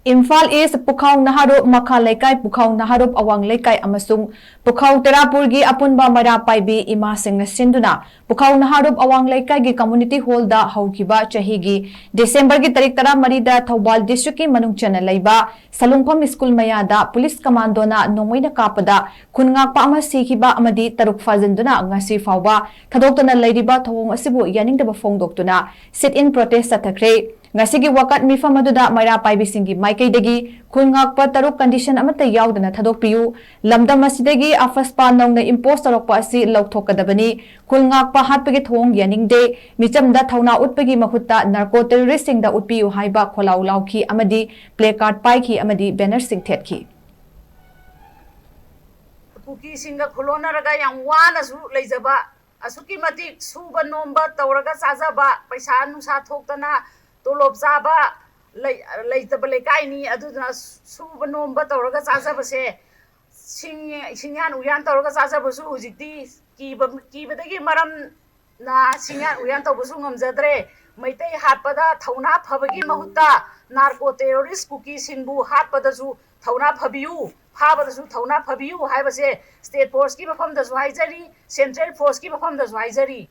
Imphal East Pukhau Naharup Makha Laikai Pukhau Naharup Awang Laikai amasung Pukhau Terapurgi Apunba Mara Paibi Ima Singna Sinduna Pukhau Naharup Awang Laikai gi Community Hall da Haukiba Chahigi December gi Tarik Tara Marida Thawbal District ki Manungchana Laiba Salungpham School Mayada Police Commando na Nongmei na Kappada Khungakpa ama Sikhiba amadi Taruk Fajinduna ngasi fawba Thadokna Laidiba Thouong Asibu Yaningde Fongdoktuna sit-in protest sathakre Ngasigi wakat mifam aduda mayra paibisingi maikaidagi Khungakpa taruk condition amata yaudana thadokpiyu lamdam asidagi afaspa nongna impose tarokpa asi lauthokadabani Khungakpa hatpagi Thouong Yaningde michamda thauna utpagi mahutta narco terrorist singda utpiyu haiba kholau lauki amadi placard paiki amadi banner sing thethki Kuki singa khulona raga yang wana su leijaba asuki mati suba nomba tawraga sajaba paisa nusa thoktana Tolop Zaba late the Balekaini, Aduna Subanomba Toroga Sazabase, Sinyan Uyan Toroga Sazabasu, Ziti, Kiba the Maram Na Sinyan Uyan Tobusungam Zadre, Maite Hatpada, Tauna Pabagi Mahuta, Narco terrorist cookie Sinbu, Hatpadazu, Tauna Pabiu, Habadazu, Tauna Pabiu, Habase, State Force Kiba from the Zwizery, Central Force Kiba from the Zwizery.